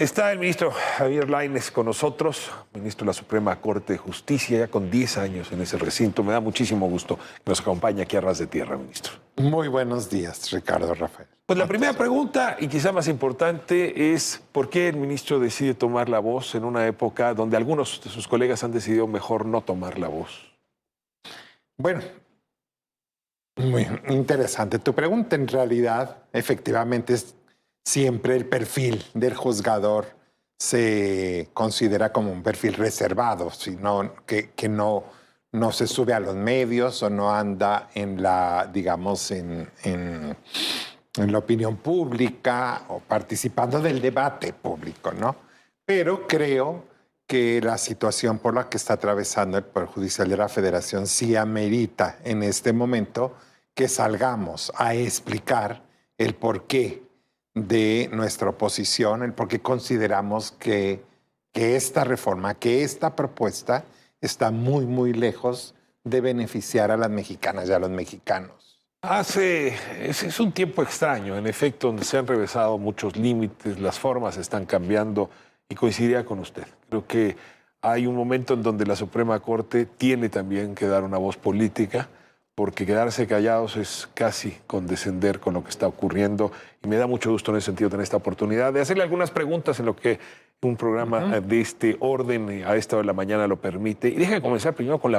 Está el ministro Javier Lainez con nosotros, ministro de la Suprema Corte de Justicia, ya con 10 años en ese recinto. Me da muchísimo gusto que nos acompañe aquí a Ras de Tierra, ministro. Muy buenos días, Ricardo Rafael. Pues la primera pregunta, y quizá más importante, es ¿por qué el ministro decide tomar la voz en una época donde algunos de sus colegas han decidido mejor no tomar la voz? Bueno, muy interesante. Tu pregunta en realidad, efectivamente, es siempre el perfil del juzgador se considera como un perfil reservado, sino que no se sube a los medios o no anda en la, digamos, en la opinión pública o participando del debate público, ¿no? Pero creo que la situación por la que está atravesando el Poder Judicial de la Federación sí amerita en este momento que salgamos a explicar el porqué de nuestra oposición, el por qué consideramos que esta reforma, que esta propuesta está muy, muy lejos de beneficiar a las mexicanas y a los mexicanos. Es un tiempo extraño, en efecto, donde se han revesado muchos límites, las formas están cambiando y coincidiría con usted. Creo que hay un momento en donde la Suprema Corte tiene también que dar una voz política, porque quedarse callados es casi condescender con lo que está ocurriendo y me da mucho gusto en ese sentido tener esta oportunidad de hacerle algunas preguntas en lo que un programa de este orden a esta hora de la mañana lo permite. Y déjame comenzar primero con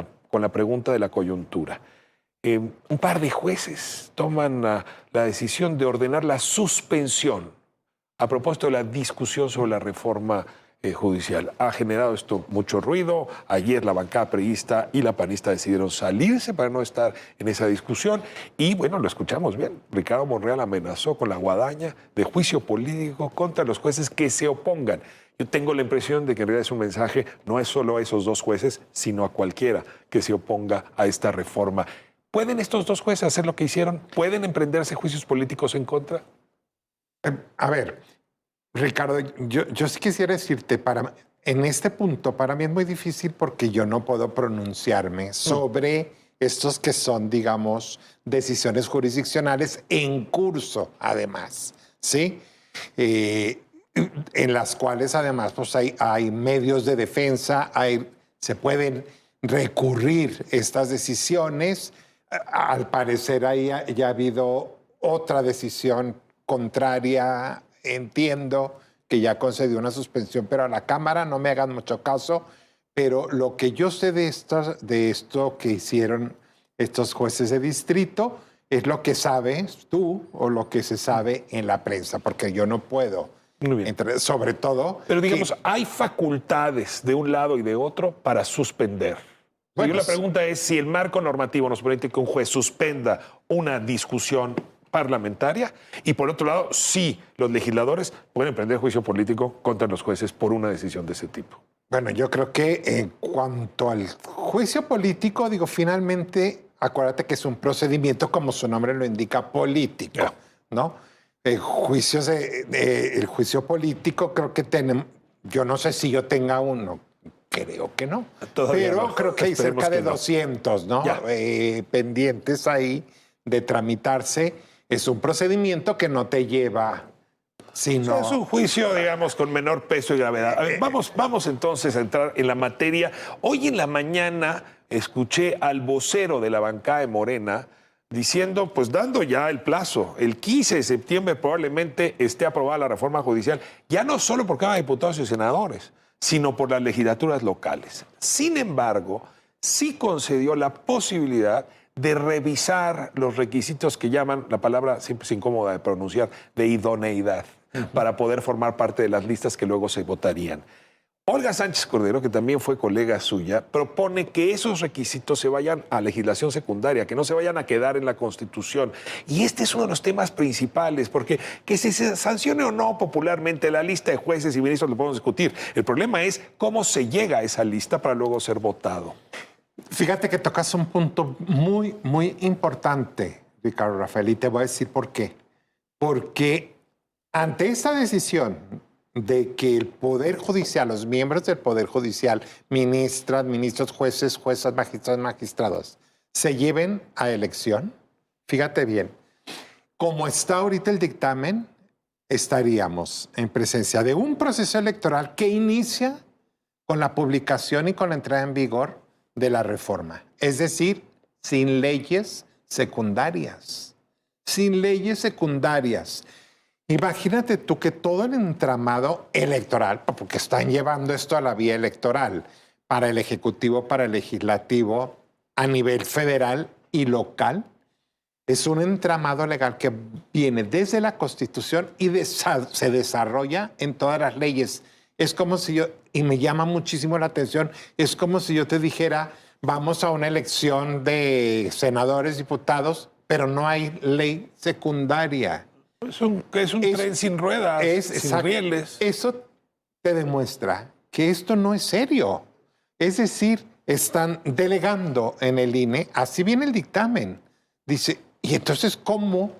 la pregunta de la coyuntura. Un par de jueces toman la decisión de ordenar la suspensión a propósito de la discusión sobre la reforma judicial. Ha generado esto mucho ruido. Ayer la bancada priista y la panista decidieron salirse para no estar en esa discusión. Y bueno, lo escuchamos bien. Ricardo Monreal amenazó con la guadaña de juicio político contra los jueces que se opongan. Yo tengo la impresión de que en realidad es un mensaje no es solo a esos dos jueces, sino a cualquiera que se oponga a esta reforma. ¿Pueden estos dos jueces hacer lo que hicieron? ¿Pueden emprenderse juicios políticos en contra? A ver, Ricardo, yo sí quisiera decirte, en este punto para mí es muy difícil porque yo no puedo pronunciarme sobre estos que son, digamos, decisiones jurisdiccionales en curso, además, ¿sí? En las cuales además pues hay medios de defensa, se pueden recurrir estas decisiones. Al parecer ahí ya ha habido otra decisión contraria, entiendo que ya concedió una suspensión, pero a la Cámara no me hagan mucho caso. Pero lo que yo sé de esto que hicieron estos jueces de distrito es lo que sabes tú o lo que se sabe en la prensa, porque yo no puedo. Muy bien. Sobre todo... Pero digamos, hay facultades de un lado y de otro para suspender. Bueno, la pregunta es si el marco normativo nos permite que un juez suspenda una discusión parlamentaria y por otro lado, si los legisladores pueden emprender juicio político contra los jueces por una decisión de ese tipo. Bueno, yo creo que en cuanto al juicio político, digo, finalmente, acuérdate que es un procedimiento, como su nombre lo indica, político, ¿no? El juicio político creo que tenemos, yo no sé si yo tenga uno, creo que no, pero no. Creo que hay cerca de 200, ¿no? Pendientes ahí de tramitarse. Es un procedimiento que no te lleva, sino... Es un juicio, digamos, con menor peso y gravedad. A ver, vamos entonces a entrar en la materia. Hoy en la mañana escuché al vocero de la bancada de Morena diciendo, pues dando ya el plazo, el 15 de septiembre probablemente esté aprobada la reforma judicial, ya no solo por Cámara de Diputados y Senadores, sino por las legislaturas locales. Sin embargo, sí concedió la posibilidad de revisar los requisitos que llaman, la palabra siempre es incómoda de pronunciar, de idoneidad, para poder formar parte de las listas que luego se votarían. Olga Sánchez Cordero, que también fue colega suya, propone que esos requisitos se vayan a legislación secundaria, que no se vayan a quedar en la Constitución. Y este es uno de los temas principales, porque que se sancione o no popularmente la lista de jueces y ministros lo podemos discutir. El problema es cómo se llega a esa lista para luego ser votado. Fíjate que tocas un punto muy, muy importante, Ricardo Rafael, y te voy a decir por qué. Porque ante esa decisión de que el Poder Judicial, los miembros del Poder Judicial, ministras, ministros, jueces, juezas, magistrados, magistrados, se lleven a elección, fíjate bien, como está ahorita el dictamen, estaríamos en presencia de un proceso electoral que inicia con la publicación y con la entrada en vigor de la reforma. Es decir, sin leyes secundarias. Sin leyes secundarias. Imagínate tú que todo el entramado electoral, porque están llevando esto a la vía electoral, para el Ejecutivo, para el Legislativo, a nivel federal y local, es un entramado legal que viene desde la Constitución y se desarrolla en todas las leyes. Es como si yo, y me llama muchísimo la atención, es como si yo te dijera, vamos a una elección de senadores, diputados, pero no hay ley secundaria. Es un tren sin ruedas, sin rieles. Eso te demuestra que esto no es serio. Es decir, están delegando en el INE, así viene el dictamen. Dice, y entonces, ¿cómo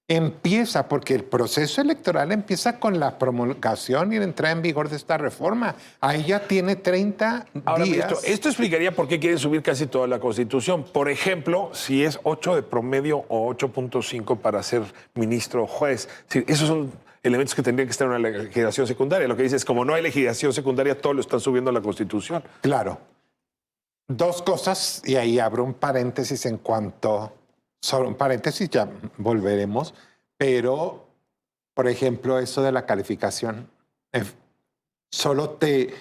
empieza? Porque el proceso electoral empieza con la promulgación y la entrada en vigor de esta reforma. Ahí ya tiene 30 Ahora, días. esto explicaría por qué quieren subir casi toda la Constitución. Por ejemplo, si es 8 de promedio o 8.5 para ser ministro o juez. Sí, esos son elementos que tendrían que estar en una legislación secundaria. Lo que dice es, como no hay legislación secundaria, todo lo están subiendo a la Constitución. Claro. Dos cosas, y ahí abro un paréntesis en cuanto... Solo un paréntesis, ya volveremos, pero, por ejemplo, eso de la calificación, solo te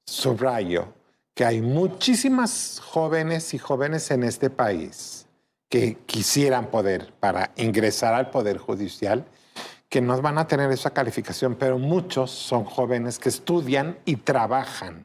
subrayo que hay muchísimas jóvenes y jóvenes en este país que quisieran poder, para ingresar al Poder Judicial, que no van a tener esa calificación, pero muchos son jóvenes que estudian y trabajan,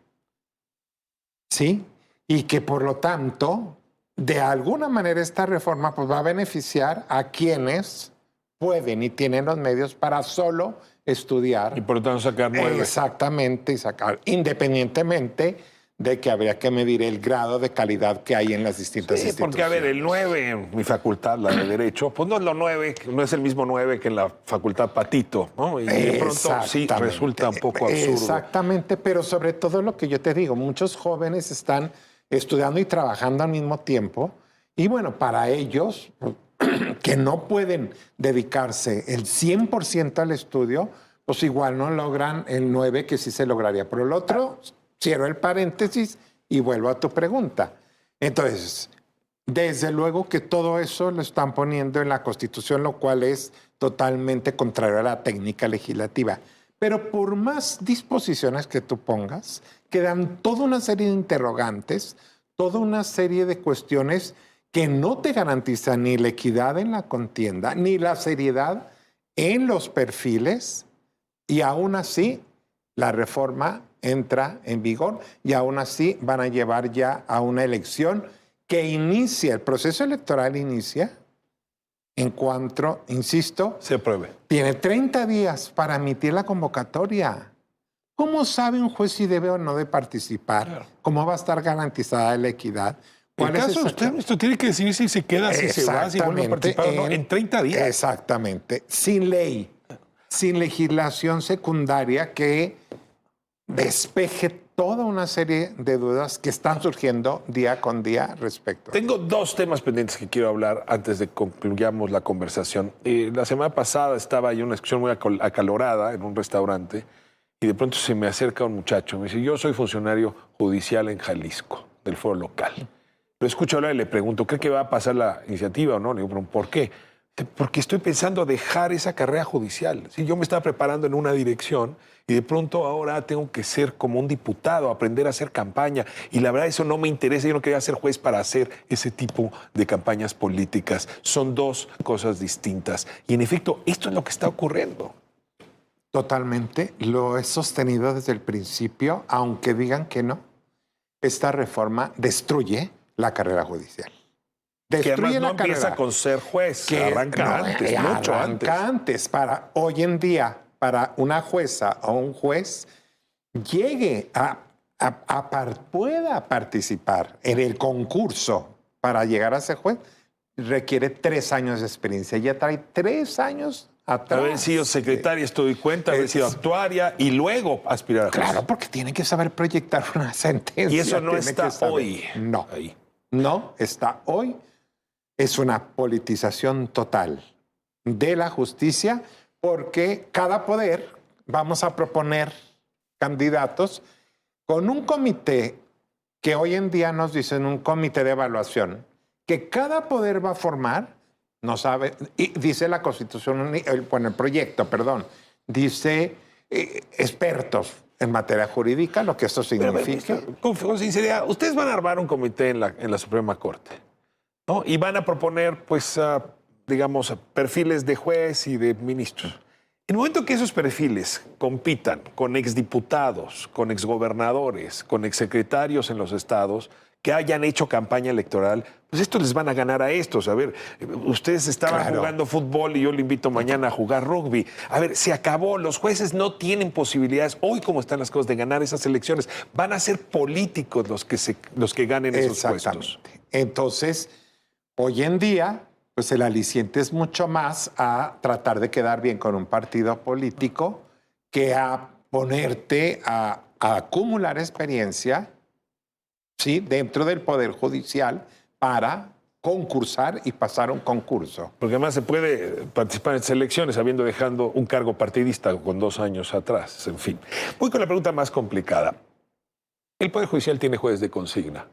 ¿sí? Y que, por lo tanto... De alguna manera esta reforma pues, va a beneficiar a quienes pueden y tienen los medios para solo estudiar. Y por lo tanto sacar 9. Exactamente, y sacar, independientemente de que habría que medir el grado de calidad que hay en las distintas instituciones. Porque, a ver, el 9 en mi facultad, la de Derecho, pues no es lo 9, no es el mismo 9 que en la facultad Patito, ¿no? Y de pronto sí resulta un poco absurdo. Exactamente, pero sobre todo lo que yo te digo, muchos jóvenes están estudiando y trabajando al mismo tiempo. Y bueno, para ellos, que no pueden dedicarse el 100% al estudio, pues igual no logran el 9 que sí se lograría. Por el otro, cierro el paréntesis y vuelvo a tu pregunta. Entonces, desde luego que todo eso lo están poniendo en la Constitución, lo cual es totalmente contrario a la técnica legislativa. Pero por más disposiciones que tú pongas, quedan toda una serie de interrogantes, toda una serie de cuestiones que no te garantizan ni la equidad en la contienda, ni la seriedad en los perfiles, y aún así la reforma entra en vigor y aún así van a llevar ya a una elección que inicia, el proceso electoral inicia en cuanto, insisto, se apruebe. Tiene 30 días para emitir la convocatoria. ¿Cómo sabe un juez si debe o no de participar? Claro. ¿Cómo va a estar garantizada la equidad? ¿Cuál es caso usted, esto tiene que decidir si se queda, si se va, si vuelve a participar o no, en 30 días. Exactamente. Sin ley, sin legislación secundaria que despeje toda una serie de dudas que están surgiendo día con día respecto. Tengo dos temas pendientes que quiero hablar antes de que concluyamos la conversación. La semana pasada estaba yo en una discusión muy acalorada en un restaurante y de pronto se me acerca un muchacho. Me dice, yo soy funcionario judicial en Jalisco, del foro local. Lo escucho hablar y le pregunto, ¿cree que va a pasar la iniciativa o no? Le digo, ¿por qué? Porque estoy pensando dejar esa carrera judicial. ¿Sí? Yo me estaba preparando en una dirección y de pronto ahora tengo que ser como un diputado, aprender a hacer campaña. Y la verdad eso no me interesa. Yo no quería ser juez para hacer ese tipo de campañas políticas. Son dos cosas distintas. Y en efecto, esto es lo que está ocurriendo. Totalmente. Lo he sostenido desde el principio, aunque digan que no. Esta reforma destruye la carrera judicial. Que además no empieza con ser juez, que arranca antes, mucho antes. Para hoy en día, para una jueza o un juez, llegue pueda participar en el concurso para llegar a ser juez, requiere 3 años de experiencia. Ya trae 3 años atrás. Haber sido secretaria, estoy cuenta, haber sido actuaria y luego aspirar a juez. Claro, porque tiene que saber proyectar una sentencia. Y eso no está hoy. No, ahí. No está hoy. Es una politización total de la justicia porque cada poder vamos a proponer candidatos con un comité que hoy en día nos dicen un comité de evaluación que cada poder va a formar, no sabe, y dice la Constitución, el proyecto, perdón, dice expertos en materia jurídica, lo que esto significa. Con sinceridad, ustedes van a armar un comité en la Suprema Corte, ¿no? Y van a proponer, pues, digamos, perfiles de juez y de ministros. En el momento que esos perfiles compitan con exdiputados, con exgobernadores, con exsecretarios en los estados que hayan hecho campaña electoral, pues estos les van a ganar a estos. A ver, ustedes estaban jugando fútbol y yo le invito mañana a jugar rugby. A ver, se acabó. Los jueces no tienen posibilidades, hoy como están las cosas, de ganar esas elecciones. Van a ser políticos los que ganen esos puestos. Entonces, hoy en día, pues el aliciente es mucho más a tratar de quedar bien con un partido político que a ponerte a acumular experiencia, ¿sí?, dentro del Poder Judicial para concursar y pasar un concurso. Porque además se puede participar en estas elecciones habiendo dejado un cargo partidista con 2 años atrás. En fin. Voy con la pregunta más complicada. El Poder Judicial tiene jueces de consigna.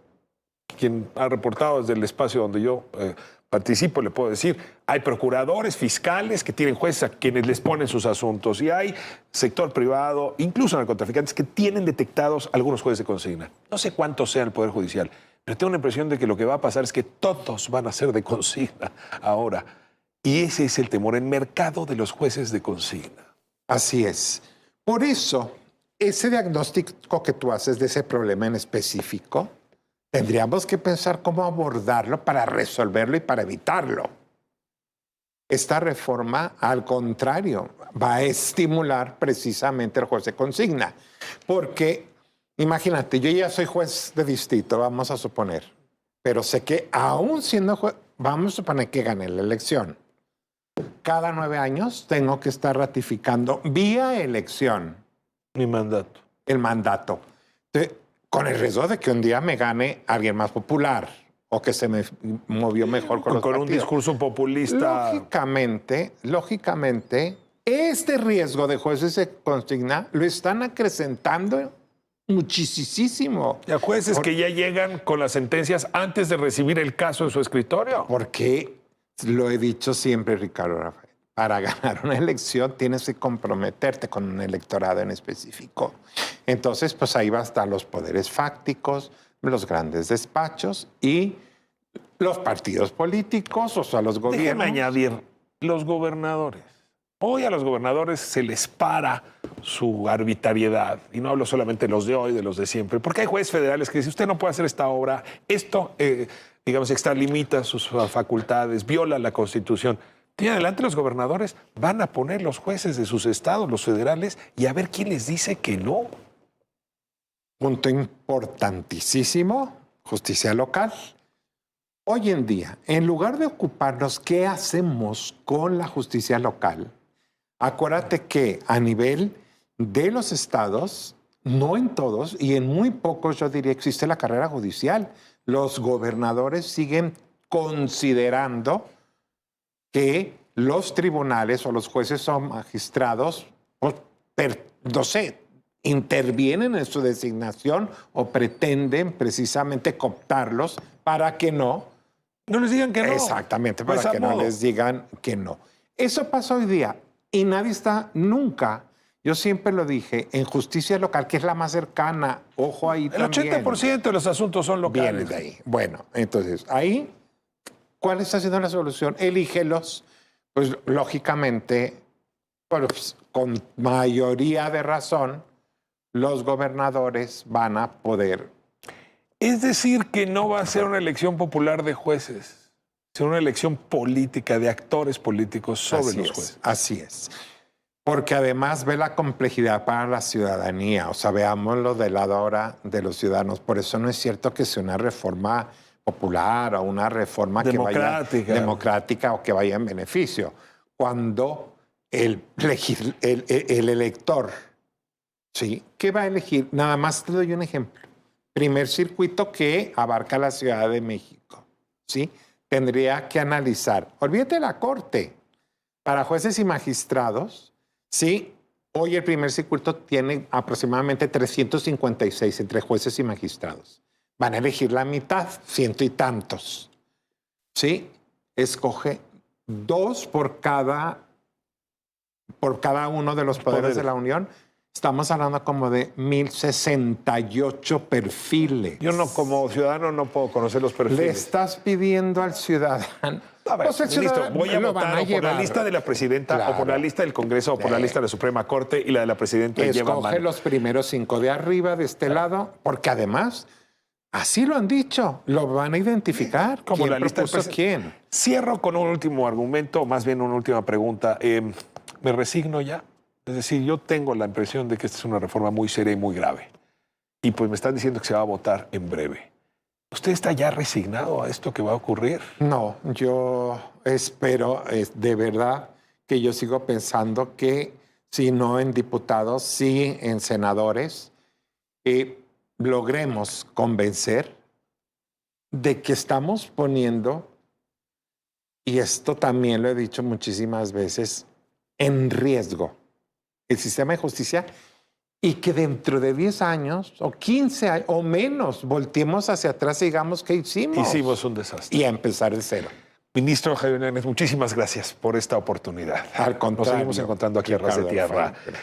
Quien ha reportado desde el espacio donde yo participo, le puedo decir, hay procuradores, fiscales que tienen jueces a quienes les ponen sus asuntos y hay sector privado, incluso narcotraficantes, que tienen detectados algunos jueces de consigna. No sé cuántos sea el Poder Judicial, pero tengo la impresión de que lo que va a pasar es que todos van a ser de consigna ahora. Y ese es el temor, el mercado de los jueces de consigna. Así es. Por eso, ese diagnóstico que tú haces de ese problema en específico, tendríamos que pensar cómo abordarlo para resolverlo y para evitarlo. Esta reforma, al contrario, va a estimular precisamente el juez de consigna. Porque, imagínate, yo ya soy juez de distrito, vamos a suponer, pero sé que aún siendo juez, vamos a suponer que gané la elección. Cada 9 años tengo que estar ratificando vía elección. Mi mandato. El mandato. Entonces, con el riesgo de que un día me gane alguien más popular o que se me movió mejor con los partidos. Un discurso populista. Lógicamente, este riesgo de jueces de consigna lo están acrecentando muchísimo. Y a jueces que ya llegan con las sentencias antes de recibir el caso en su escritorio. Porque lo he dicho siempre, Ricardo Rafael, para ganar una elección tienes que comprometerte con un electorado en específico. Entonces, pues ahí va a estar los poderes fácticos, los grandes despachos y los partidos políticos, o sea, los gobiernos. Déjame añadir, los gobernadores. Hoy a los gobernadores se les para su arbitrariedad. Y no hablo solamente de los de hoy, de los de siempre. Porque hay jueces federales que dicen, usted no puede hacer esta obra, esto, digamos, extralimita sus facultades, viola la Constitución. Y adelante los gobernadores van a poner los jueces de sus estados, los federales, y a ver quién les dice que no. Punto importantísimo, justicia local. Hoy en día, en lugar de ocuparnos qué hacemos con la justicia local, acuérdate que a nivel de los estados, no en todos y en muy pocos, yo diría, existe la carrera judicial. Los gobernadores siguen considerando que los tribunales o los jueces o magistrados, pues, no sé, intervienen en su designación o pretenden precisamente cooptarlos para que no les digan que no. Exactamente, para que no les digan que no. Eso pasa hoy día y nadie está nunca. Yo siempre lo dije, en justicia local, que es la más cercana, ojo ahí también. El 80% de los asuntos son locales. Viene de ahí. Bueno, entonces, ahí, ¿cuál está siendo la solución? Elígelos, pues lógicamente, pues, con mayoría de razón, los gobernadores van a poder. Es decir, que no va a ser una elección popular de jueces, sino una elección política, de actores políticos sobre los jueces. Así es. Porque además ve la complejidad para la ciudadanía. O sea, veámoslo del lado ahora de los ciudadanos. Por eso no es cierto que sea una reforma popular o una reforma democrática o que vaya en beneficio. Cuando el elector, ¿sí?, ¿qué va a elegir? Nada más te doy un ejemplo. Primer circuito que abarca la Ciudad de México, ¿sí? Tendría que analizar, olvídate de la Corte, Para jueces y magistrados, sí, hoy el primer circuito tiene aproximadamente 356 entre jueces y magistrados. Van a elegir la mitad, 100 y tantos. Sí, escoge 2 por cada uno de los poderes de la Unión. Estamos hablando como de 1068 perfiles. Yo no, como ciudadano, no puedo conocer los perfiles. Le estás pidiendo al ciudadano. A ver, Pues el listo, ciudadano voy a lo votar van a o por la llevar. lista de la presidenta, o por Claro. la lista del Congreso, o por la lista de la Suprema Corte, y la de la presidenta lleva Escoge mano. los primeros 5 de arriba, de este lado, porque además, así lo han dicho, lo van a identificar. Como ¿Quién la lista del propuso quién? Cierro con un último argumento, o más bien una última pregunta. ¿Me resigno ya? Es decir, yo tengo la impresión de que esta es una reforma muy seria y muy grave. Y pues me están diciendo que se va a votar en breve. ¿Usted está ya resignado a esto que va a ocurrir? No, yo espero de verdad que yo sigo pensando que si no en diputados, sí en senadores, logremos convencer de que estamos poniendo, y esto también lo he dicho muchísimas veces, en riesgo el sistema de justicia y que dentro de 10 años o 15 años o menos volteemos hacia atrás y digamos que hicimos. Hicimos un desastre. Y a empezar de cero. Ministro Javier Hernández, muchísimas gracias por esta oportunidad. Al contrario. Nos seguimos encontrando aquí a Ras de Ricardo, Tierra. Rafael.